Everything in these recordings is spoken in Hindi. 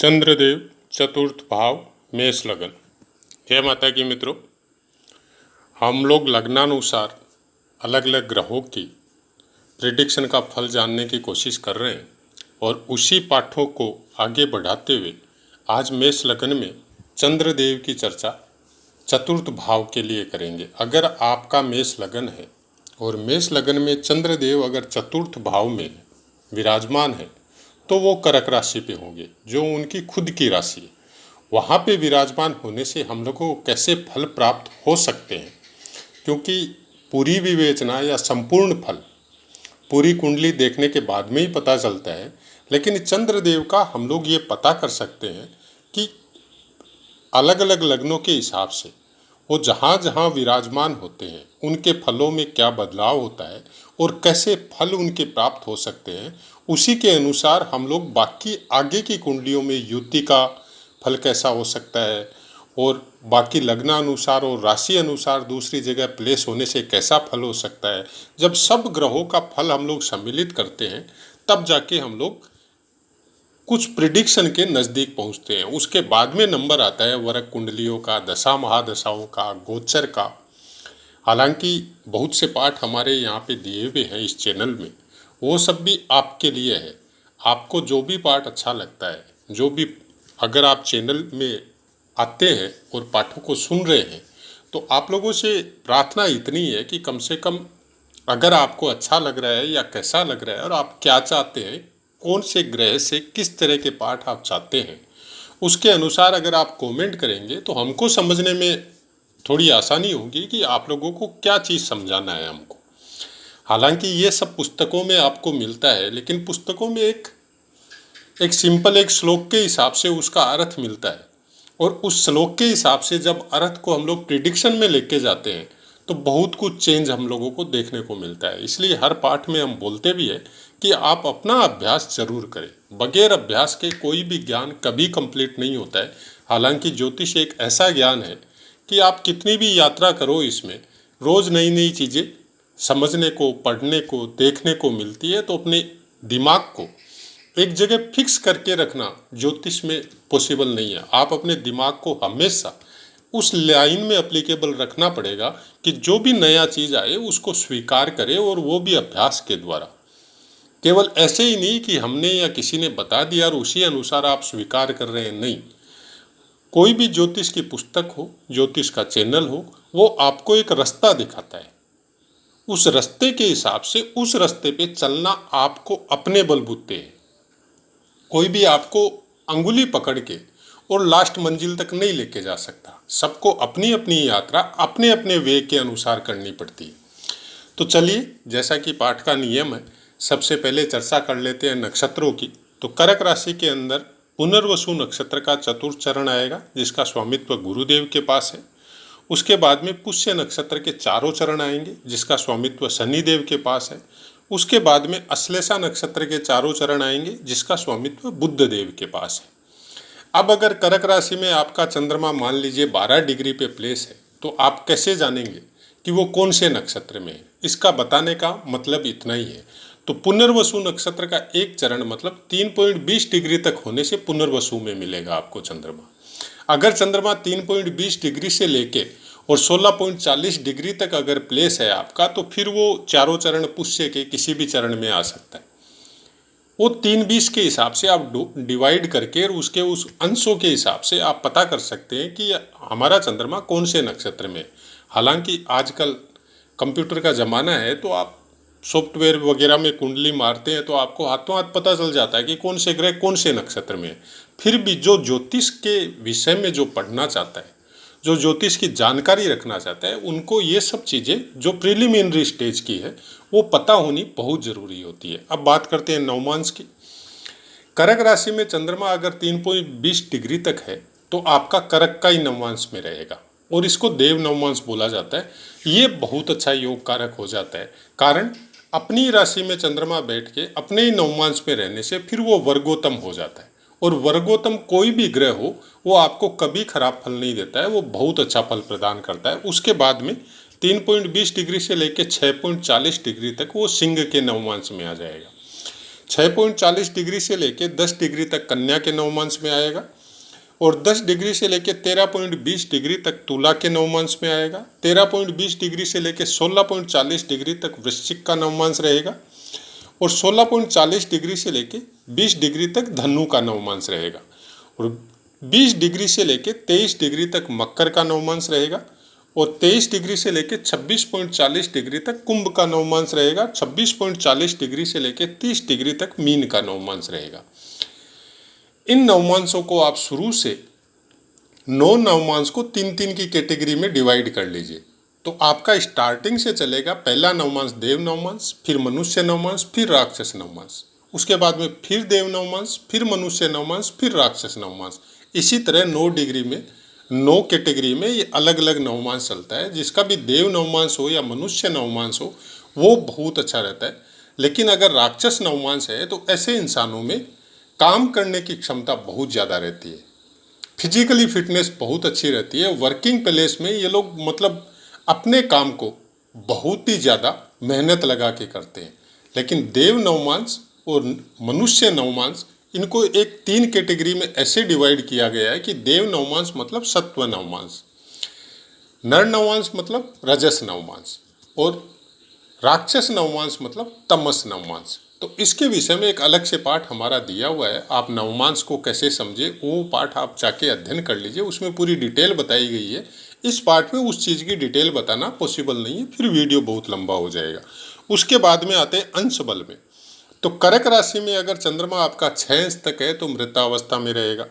चंद्रदेव चतुर्थ भाव मेष लगन। जय माता की मित्रों, हम लोग लग्नानुसार अलग अलग ग्रहों की प्रेडिक्शन का फल जानने की कोशिश कर रहे हैं और उसी पाठों को आगे बढ़ाते हुए आज मेष लगन में चंद्रदेव की चर्चा चतुर्थ भाव के लिए करेंगे। अगर आपका मेष लगन है और मेष लगन में चंद्रदेव अगर चतुर्थ भाव में विराजमान है तो वो कर्क राशि पे होंगे, जो उनकी खुद की राशि है। वहाँ पे विराजमान होने से हम लोगों को कैसे फल प्राप्त हो सकते हैं, क्योंकि पूरी विवेचना या संपूर्ण फल पूरी कुंडली देखने के बाद में ही पता चलता है। लेकिन चंद्रदेव का हम लोग ये पता कर सकते हैं कि अलग अलग लग्नों के हिसाब से वो जहाँ जहाँ विराजमान होते हैं उनके फलों में क्या बदलाव होता है और कैसे फल उनके प्राप्त हो सकते हैं। उसी के अनुसार हम लोग बाकी आगे की कुंडलियों में युति का फल कैसा हो सकता है और बाकी लग्नानुसार और राशि अनुसार दूसरी जगह प्लेस होने से कैसा फल हो सकता है। जब सब ग्रहों का फल हम लोग सम्मिलित करते हैं तब जाके हम लोग कुछ प्रिडिक्शन के नज़दीक पहुंचते हैं। उसके बाद में नंबर आता है वर्ग कुंडलियों का, दशा महादशाओं का, गोचर का। हालांकि बहुत से पाठ हमारे यहाँ पे दिए हुए हैं इस चैनल में, वो सब भी आपके लिए है। आपको जो भी पाठ अच्छा लगता है, जो भी अगर आप चैनल में आते हैं और पाठों को सुन रहे हैं, तो आप लोगों से प्रार्थना इतनी है कि कम से कम अगर आपको अच्छा लग रहा है या कैसा लग रहा है और आप क्या चाहते हैं, कौन से ग्रह से किस तरह के पाठ आप चाहते हैं, उसके अनुसार अगर आप कमेंट करेंगे तो हमको समझने में थोड़ी आसानी होगी कि आप लोगों को क्या चीज़ समझाना है हमको। हालांकि ये सब पुस्तकों में आपको मिलता है, लेकिन पुस्तकों में एक सिंपल एक श्लोक के हिसाब से उसका अर्थ मिलता है और उस श्लोक के हिसाब से जब अर्थ को हम लोग प्रिडिक्शन में लेके जाते हैं तो बहुत कुछ चेंज हम लोगों को देखने को मिलता है। इसलिए हर पाठ में हम बोलते भी है कि आप अपना अभ्यास जरूर करें। बगैर अभ्यास के कोई भी ज्ञान कभी कंप्लीट नहीं होता है। हालांकि ज्योतिष एक ऐसा ज्ञान है कि आप कितनी भी यात्रा करो, इसमें रोज़ नई नई चीज़ें समझने को, पढ़ने को, देखने को मिलती है। तो अपने दिमाग को एक जगह फिक्स करके रखना ज्योतिष में पॉसिबल नहीं है। आप अपने दिमाग को हमेशा उस लाइन में एप्लीकेबल रखना पड़ेगा कि जो भी नया चीज़ आए उसको स्वीकार करें, और वो भी अभ्यास के द्वारा। केवल ऐसे ही नहीं कि हमने या किसी ने बता दिया और उसी अनुसार आप स्वीकार कर रहे हैं, नहीं। कोई भी ज्योतिष की पुस्तक हो, ज्योतिष का चैनल हो, वो आपको एक रास्ता दिखाता है। उस रास्ते के हिसाब से उस रास्ते पे चलना आपको अपने बलबूते है। कोई भी आपको अंगुली पकड़ के और लास्ट मंजिल तक नहीं लेके जा सकता। सबको अपनी अपनी यात्रा अपने अपने वे के अनुसार करनी पड़ती है। तो चलिए, जैसा कि पाठ का नियम है, सबसे पहले चर्चा कर लेते हैं नक्षत्रों की। तो कर्क राशि के अंदर पुनर्वसु नक्षत्र का चतुर्थ चरण आएगा, जिसका स्वामित्व गुरुदेव के पास है। उसके बाद में पुष्य नक्षत्र के चारों चरण आएंगे, जिसका स्वामित्व शनिदेव के पास है। उसके बाद में अश्लेषा नक्षत्र के चारों चरण आएंगे, जिसका स्वामित्व बुध देव के पास है। अब अगर कर्क राशि में आपका चंद्रमा मान लीजिए 12 डिग्री पे प्लेस है, तो आप कैसे जानेंगे कि वो कौन से नक्षत्र में है? इसका बताने का मतलब इतना ही है। तो पुनर्वसु नक्षत्र का एक चरण मतलब 3.20 डिग्री तक होने से पुनर्वसु में मिलेगा आपको चंद्रमा। अगर चंद्रमा 3.20 डिग्री से लेके और 16.40 डिग्री तक अगर प्लेस है आपका, तो फिर वो चारों चरण पुष्य के किसी भी चरण में आ सकता है। वो 3-20 के हिसाब से आप डिवाइड करके और उसके उस अंशों के हिसाब से आप पता कर सकते हैं कि हमारा चंद्रमा कौन से नक्षत्र में है। हालांकि आजकल कंप्यूटर का ज़माना है, तो आप सॉफ्टवेयर वगैरह में कुंडली मारते हैं तो आपको हाथों हाथ पता चल जाता है कि कौन से ग्रह कौन से नक्षत्र में है। फिर भी जो ज्योतिष के विषय में जो पढ़ना चाहता है, जो ज्योतिष की जानकारी रखना चाहता है, उनको ये सब चीज़ें जो प्रिलिमिनरी स्टेज की है वो पता होनी बहुत ज़रूरी होती है। अब बात करते हैं नवमांश की। कर्क राशि में चंद्रमा अगर 3.20 डिग्री तक है तो आपका कर्क का ही नवमांश में रहेगा, और इसको देव नवमांश बोला जाता है। ये बहुत अच्छा योग कारक हो जाता है, कारण अपनी राशि में चंद्रमा बैठ के अपने ही नवमांश में रहने से फिर वो वर्गोत्तम हो जाता है। और वर्गोत्तम कोई भी ग्रह हो, वो आपको कभी खराब फल नहीं देता है, वो बहुत अच्छा फल प्रदान करता है। उसके बाद में 3.20 डिग्री से लेकर 6.40 डिग्री तक वो सिंह के नवमांश में आ जाएगा। 6.40 डिग्री से लेके 10 डिग्री तक कन्या के नवमांश में आएगा और 10 डिग्री से लेके 13.20 डिग्री तक तुला के नवमांश में आएगा। 13.20 डिग्री से लेके 16.40 डिग्री तक वृश्चिक का नवमांश रहेगा और 16.40 डिग्री से लेके 20 डिग्री तक धनु का नवमांश रहेगा और 20 डिग्री से लेके 23 डिग्री तक मकर का नवमांश रहेगा और 23 डिग्री से लेके 26.40 डिग्री तक कुंभ का नवमांश रहेगा। 26.40 डिग्री से लेके 30 डिग्री तक मीन का नवमांश रहेगा। इन नवमांशों को आप शुरू से 9 नवमांश को 3-3 की कैटेगरी में डिवाइड कर लीजिए तो आपका स्टार्टिंग से चलेगा पहला नवमांश देव नवमांश, फिर मनुष्य नवमांश, फिर राक्षस नवमांश, उसके बाद में फिर देव नवमांश, फिर मनुष्य नवमांश, फिर राक्षस नवमांश। इसी तरह 9 डिग्री में 9 कैटेगरी में ये अलग अलग नवमांश चलता है। जिसका भी देव नवमांश हो या मनुष्य नवमांश हो वो बहुत अच्छा रहता है। लेकिन अगर राक्षस नवमांश है तो ऐसे इंसानों में काम करने की क्षमता बहुत ज़्यादा रहती है, फिजिकली फिटनेस बहुत अच्छी रहती है। वर्किंग प्लेस में ये लोग मतलब अपने काम को बहुत ही ज़्यादा मेहनत लगा के करते हैं। लेकिन देव नवमांश और मनुष्य नवमांश इनको एक 3 कैटेगरी में ऐसे डिवाइड किया गया है कि देव नवमांश मतलब सत्व नवमांश, नर नवमांश मतलब रजस नवमांश और राक्षस नवमांश मतलब तमस नवमांश। तो इसके विषय में एक अलग से पाठ हमारा दिया हुआ है। आप नवमांश को कैसे समझे वो पाठ आप जाके अध्ययन कर लीजिए, उसमें पूरी डिटेल बताई गई है। इस पाठ में उस चीज़ की डिटेल बताना पॉसिबल नहीं है, फिर वीडियो बहुत लंबा हो जाएगा। उसके बाद में आते हैं अंश बल में। तो कर्क राशि में अगर चंद्रमा आपका 6 अंश तक है तो मृतावस्था में रहेगा,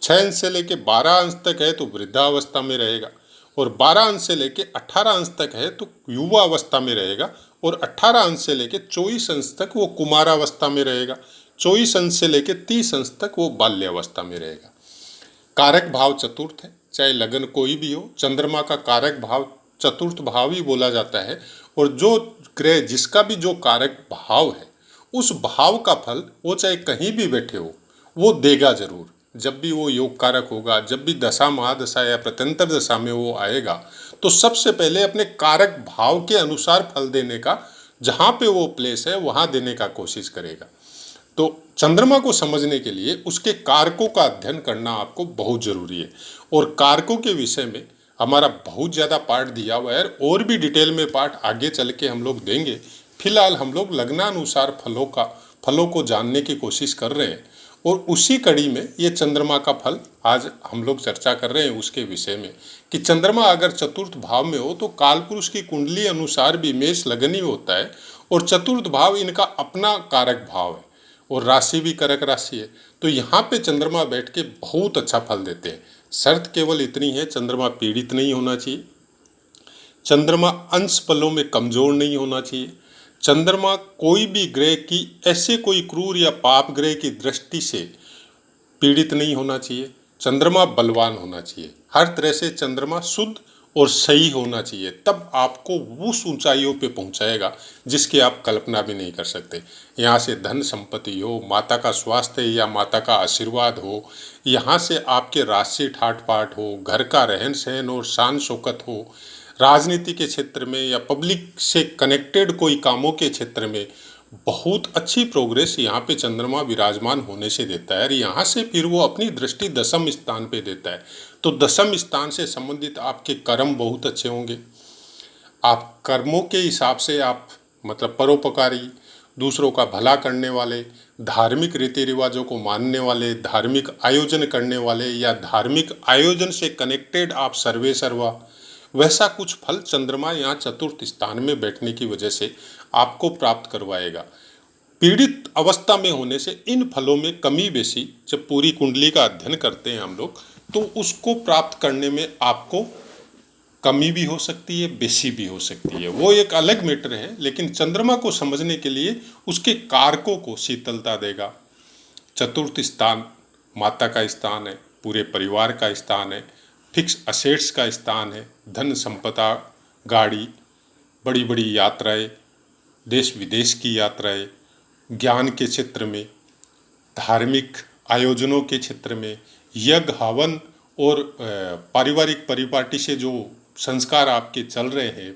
6 अंश से लेके 12 अंश तक है तो वृद्धावस्था में रहेगा और 12 अंश से लेके 18 अंश तक है तो युवा अवस्था में रहेगा और 18 अंश से लेके 24 अंश तक वो कुमारावस्था में रहेगा, 24 अंश से लेके 30 अंश तक वो बाल्यावस्था में रहेगा। कारक भाव चतुर्थ है, चाहे लगन कोई भी हो, चंद्रमा का कारक भाव चतुर्थ भाव ही बोला जाता है और जो ग्रह जिसका भी जो कारक भाव है उस भाव का फल वो चाहे कहीं भी बैठे हो वो देगा जरूर। जब भी वो योग कारक होगा, जब भी दशा महादशा या प्रत्यंतर दशा में वो आएगा तो सबसे पहले अपने कारक भाव के अनुसार फल देने का, जहाँ पे वो प्लेस है वहाँ देने का कोशिश करेगा। तो चंद्रमा को समझने के लिए उसके कारकों का अध्ययन करना आपको बहुत ज़रूरी है और कारकों के विषय में हमारा बहुत ज़्यादा पाठ दिया हुआ है और भी डिटेल में पाठ आगे चल के हम लोग देंगे। फिलहाल हम लोग लग्नानुसार फलों को जानने की कोशिश कर रहे हैं और उसी कड़ी में ये चंद्रमा का फल आज हम लोग चर्चा कर रहे हैं उसके विषय में कि चंद्रमा अगर चतुर्थ भाव में हो तो कालपुरुष की कुंडली अनुसार भी मेष लगन ही होता है और चतुर्थ भाव इनका अपना कारक भाव है और राशि भी कर्क राशि है। तो यहाँ पे चंद्रमा बैठ के बहुत अच्छा फल देते हैं। शर्त केवल इतनी है, चंद्रमा पीड़ित नहीं होना चाहिए, चंद्रमा अंश बलों में कमजोर नहीं होना चाहिए, चंद्रमा कोई भी ग्रह की ऐसे कोई क्रूर या पाप ग्रह की दृष्टि से पीड़ित नहीं होना चाहिए, चंद्रमा बलवान होना चाहिए। हर तरह से चंद्रमा शुद्ध और सही होना चाहिए, तब आपको उस ऊंचाइयों पे पहुंचाएगा जिसकी आप कल्पना भी नहीं कर सकते। यहाँ से धन संपत्ति हो, माता का स्वास्थ्य या माता का आशीर्वाद हो, यहाँ से आपके राशि ठाट पाट हो, घर का रहन सहन और शान शौकत हो, राजनीति के क्षेत्र में या पब्लिक से कनेक्टेड कोई कामों के क्षेत्र में बहुत अच्छी प्रोग्रेस यहाँ पे चंद्रमा विराजमान होने से देता है और यहाँ से फिर वो अपनी दृष्टि दशम स्थान पे देता है। तो दशम स्थान से संबंधित आपके कर्म बहुत अच्छे होंगे। आप कर्मों के हिसाब से आप मतलब परोपकारी, दूसरों का भला करने वाले, धार्मिक रीति रिवाजों को मानने वाले, धार्मिक आयोजन करने वाले या धार्मिक आयोजन से कनेक्टेड आप सर्वे सर्वा, वैसा कुछ फल चंद्रमा यहाँ चतुर्थ स्थान में बैठने की वजह से आपको प्राप्त करवाएगा। पीड़ित अवस्था में होने से इन फलों में कमी बेसी जब पूरी कुंडली का अध्ययन करते हैं हम लोग तो उसको प्राप्त करने में आपको कमी भी हो सकती है, बेसी भी हो सकती है, वो एक अलग मैटर है। लेकिन चंद्रमा को समझने के लिए उसके कारकों को शीतलता देगा। चतुर्थ स्थान माता का स्थान है, पूरे परिवार का स्थान है, फिक्स असेट्स का स्थान है, धन संपदा, गाड़ी, बड़ी बड़ी यात्राएं, देश विदेश की यात्राएं, ज्ञान के क्षेत्र में, धार्मिक आयोजनों के क्षेत्र में, यज्ञ हवन और पारिवारिक परिपाटी से जो संस्कार आपके चल रहे हैं,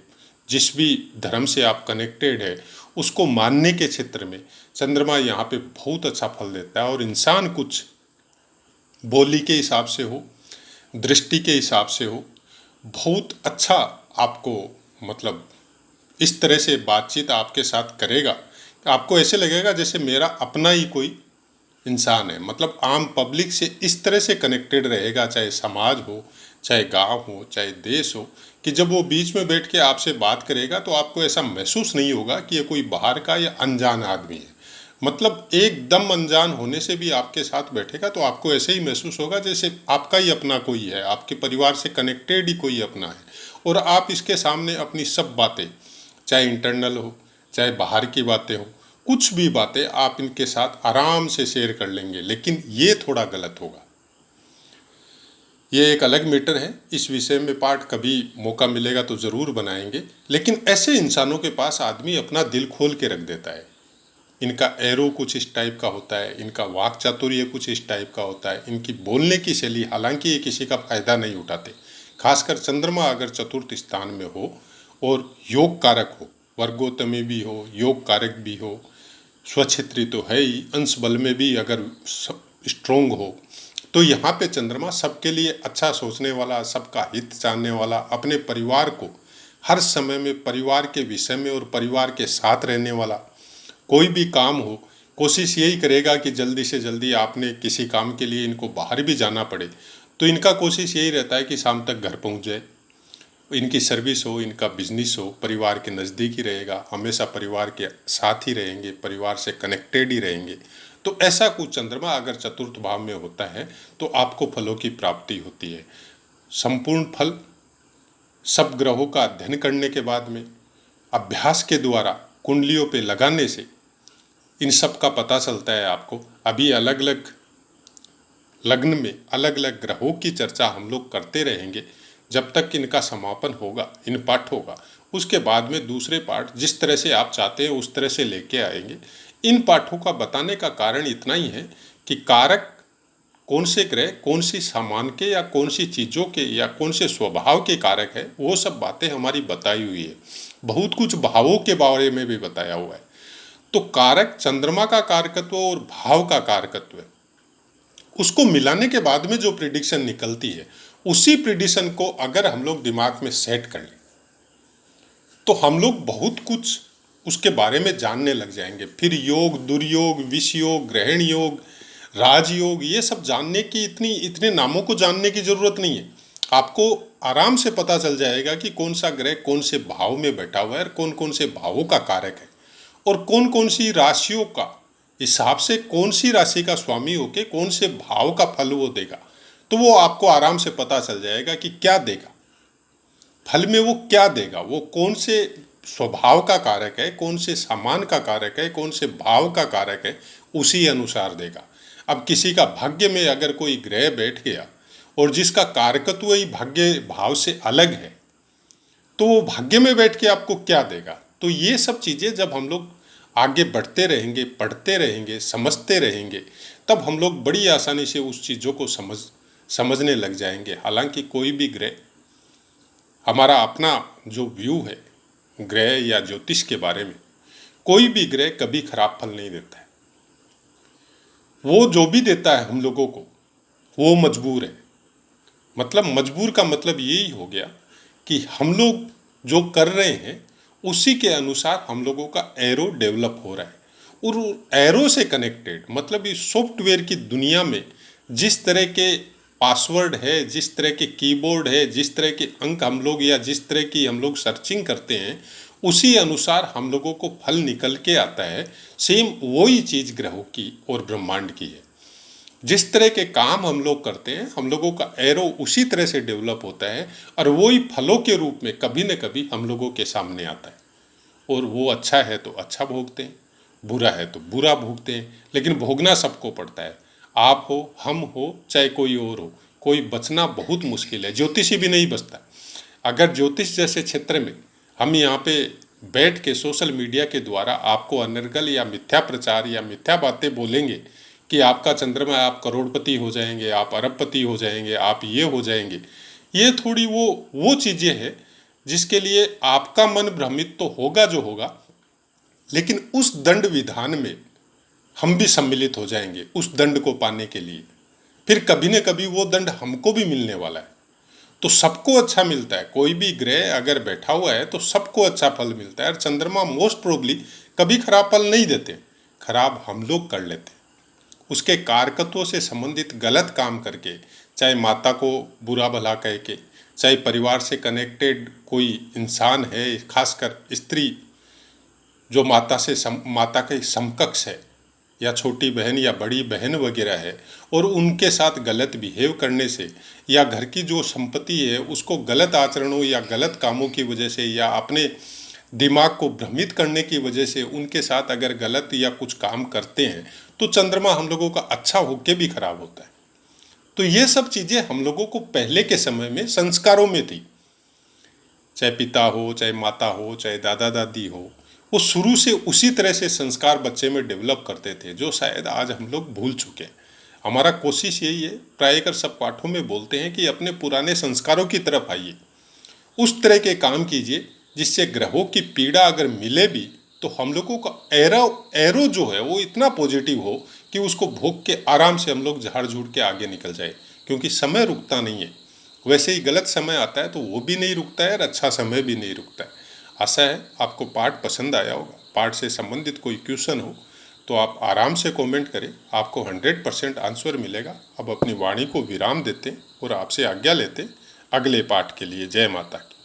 जिस भी धर्म से आप कनेक्टेड है उसको मानने के क्षेत्र में चंद्रमा यहाँ पे बहुत अच्छा फल देता है। और इंसान कुछ बोली के हिसाब से हो, दृष्टि के हिसाब से हो, बहुत अच्छा आपको मतलब इस तरह से बातचीत आपके साथ करेगा, आपको ऐसे लगेगा जैसे मेरा अपना ही कोई इंसान है। मतलब आम पब्लिक से इस तरह से कनेक्टेड रहेगा, चाहे समाज हो, चाहे गांव हो, चाहे देश हो, कि जब वो बीच में बैठ के आपसे बात करेगा तो आपको ऐसा महसूस नहीं होगा कि ये कोई बाहर का या अनजान आदमी है। मतलब एकदम अनजान होने से भी आपके साथ बैठेगा तो आपको ऐसे ही महसूस होगा जैसे आपका ही अपना कोई है, आपके परिवार से कनेक्टेड ही कोई अपना है। और आप इसके सामने अपनी सब बातें, चाहे इंटरनल हो, चाहे बाहर की बातें हो, कुछ भी बातें आप इनके साथ आराम से शेयर कर लेंगे। लेकिन ये थोड़ा गलत होगा, ये एक अलग मैटर है। इस विषय में पार्ट कभी मौका मिलेगा तो ज़रूर बनाएंगे। लेकिन ऐसे इंसानों के पास आदमी अपना दिल खोल के रख देता है। इनका एरो कुछ इस टाइप का होता है, इनका वाक चातुर्य कुछ इस टाइप का होता है, इनकी बोलने की शैली, हालांकि ये किसी का फायदा नहीं उठाते। खासकर चंद्रमा अगर चतुर्थ स्थान में हो और योग कारक हो, वर्गोत्तमी भी हो, योग कारक भी हो, स्वक्षेत्री तो है ही, अंश बल में भी अगर स्ट्रोंग हो, तो यहाँ पे चंद्रमा सबके लिए अच्छा सोचने वाला, सबका हित चाहने वाला, अपने परिवार को हर समय में परिवार के विषय में और परिवार के साथ रहने वाला, कोई भी काम हो कोशिश यही करेगा कि जल्दी से जल्दी, आपने किसी काम के लिए इनको बाहर भी जाना पड़े तो इनका कोशिश यही रहता है कि शाम तक घर पहुंच जाए। इनकी सर्विस हो, इनका बिजनेस हो, परिवार के नज़दीक ही रहेगा, हमेशा परिवार के साथ ही रहेंगे, परिवार से कनेक्टेड ही रहेंगे। तो ऐसा कुछ चंद्रमा अगर चतुर्थ भाव में होता है तो आपको फलों की प्राप्ति होती है। संपूर्ण फल सब ग्रहों का अध्ययन करने के बाद में, अभ्यास के द्वारा कुंडलियों पे लगाने से इन सब का पता चलता है आपको। अभी अलग अलग लग्न में अलग अलग ग्रहों की चर्चा हम लोग करते रहेंगे जब तक इनका समापन होगा, इन पाठों का। उसके बाद में दूसरे पाठ जिस तरह से आप चाहते हैं उस तरह से लेके आएंगे। इन पाठों का बताने का कारण इतना ही है कि कारक कौन से ग्रह कौन सी सामान के या कौन सी चीज़ों के या कौन से स्वभाव के कारक है, वो सब बातें हमारी बताई हुई है। बहुत कुछ भावों के बारे में भी बताया हुआ है। तो कारक चंद्रमा का कारकत्व और भाव का कारकत्व है, उसको मिलाने के बाद में जो प्रिडिक्शन निकलती है, उसी प्रिडिक्शन को अगर हम लोग दिमाग में सेट कर लें तो हम लोग बहुत कुछ उसके बारे में जानने लग जाएंगे। फिर योग, दुर्योग, विष योग, ग्रहण योग, राजयोग, ये सब जानने की इतने नामों को जानने की जरूरत नहीं है। आपको आराम से पता चल जाएगा कि कौन सा ग्रह कौन से भाव में बैठा हुआ है और कौन कौन से भावों का कारक है और कौन कौन सी राशियों का हिसाब से कौन सी राशि का स्वामी होके कौन से भाव का फल वो देगा। तो वो आपको आराम से पता चल जाएगा कि क्या देगा, फल में वो क्या देगा, वो कौन से स्वभाव का कारक है, कौन से सामान का कारक है, कौन से भाव का कारक है, उसी अनुसार देगा। अब किसी का भाग्य में अगर कोई ग्रह बैठ गया और जिसका कारकत्व ही भाग्य भाव से अलग है, तो वो भाग्य में बैठ के आपको क्या देगा। तो ये सब चीज़ें जब हम लोग आगे बढ़ते रहेंगे, पढ़ते रहेंगे, समझते रहेंगे, तब हम लोग बड़ी आसानी से उस चीज़ों को समझने लग जाएंगे। हालांकि कोई भी ग्रह, हमारा अपना जो व्यू है ग्रह या ज्योतिष के बारे में, कोई भी ग्रह कभी खराब फल नहीं देता है। वो जो भी देता है हम लोगों को, वो मजबूर है। मतलब मजबूर का मतलब यही हो गया कि हम लोग जो कर रहे हैं उसी के अनुसार हम लोगों का एरो डेवलप हो रहा है। और एरो से कनेक्टेड मतलब इस सॉफ्टवेयर की दुनिया में जिस तरह के पासवर्ड है, जिस तरह के कीबोर्ड है, जिस तरह के अंक हम लोग या जिस तरह की हम लोग सर्चिंग करते हैं, उसी अनुसार हम लोगों को फल निकल के आता है। सेम वही चीज़ ग्रहों की और ब्रह्मांड की है। जिस तरह के काम हम लोग करते हैं, हम लोगों का एरो उसी तरह से डेवलप होता है और वही फलों के रूप में कभी न कभी हम लोगों के सामने आता है। और वो अच्छा है तो अच्छा भोगते हैं, बुरा है तो बुरा भोगते हैं। लेकिन भोगना सबको पड़ता है, आप हो, हम हो, चाहे कोई और हो, कोई बचना बहुत मुश्किल है। ज्योतिषी भी नहीं बचता। अगर ज्योतिष जैसे क्षेत्र में हम यहाँ पे बैठ के सोशल मीडिया के द्वारा आपको अनर्गल या मिथ्या प्रचार या मिथ्या बातें बोलेंगे कि आपका चंद्रमा, आप करोड़पति हो जाएंगे, आप अरबपति हो जाएंगे, आप ये हो जाएंगे, ये थोड़ी वो चीज़ें हैं जिसके लिए आपका मन भ्रमित तो होगा जो होगा, लेकिन उस दंड विधान में हम भी सम्मिलित हो जाएंगे उस दंड को पाने के लिए। फिर कभी न कभी वो दंड हमको भी मिलने वाला है। तो सबको अच्छा मिलता है, कोई भी ग्रह अगर बैठा हुआ है तो सबको अच्छा फल मिलता है। और चंद्रमा मोस्ट प्रोबली कभी खराब फल नहीं देते, खराब हम लोग कर लेते हैं। उसके कारकत्वों से संबंधित गलत काम करके, चाहे माता को बुरा भला कह के, चाहे परिवार से कनेक्टेड कोई इंसान है, खासकर स्त्री जो माता के समकक्ष है, या छोटी बहन या बड़ी बहन वगैरह है, और उनके साथ गलत बिहेव करने से, या घर की जो संपत्ति है उसको गलत आचरणों या गलत कामों की वजह से, या अपने दिमाग को भ्रमित करने की वजह से उनके साथ अगर गलत या कुछ काम करते हैं तो चंद्रमा हम लोगों का अच्छा होके भी खराब होता है। तो ये सब चीज़ें हम लोगों को पहले के समय में संस्कारों में थी, चाहे पिता हो, चाहे माता हो, चाहे दादा दादी हो, वो शुरू से उसी तरह से संस्कार बच्चे में डेवलप करते थे, जो शायद आज हम लोग भूल चुके हैं। हमारा कोशिश यही है, प्रायकर सब पाठों में बोलते हैं कि अपने पुराने संस्कारों की तरफ आइए, उस तरह के काम कीजिए जिससे ग्रहों की पीड़ा अगर मिले भी तो हम लोगों का एरो जो है वो इतना पॉजिटिव हो कि उसको भोग के आराम से हम लोग झाड़ झूड़ के आगे निकल जाए। क्योंकि समय रुकता नहीं है, वैसे ही गलत समय आता है तो वो भी नहीं रुकता है, और अच्छा समय भी नहीं रुकता है। आशा है आपको पाठ पसंद आया होगा। पाठ से संबंधित कोई क्वेश्चन हो तो आप आराम से कमेंट करें, आपको 100% आंसर मिलेगा। अब अपनी वाणी को विराम देते हैं और आपसे आज्ञा लेते हैं अगले पाठ के लिए। जय माता की।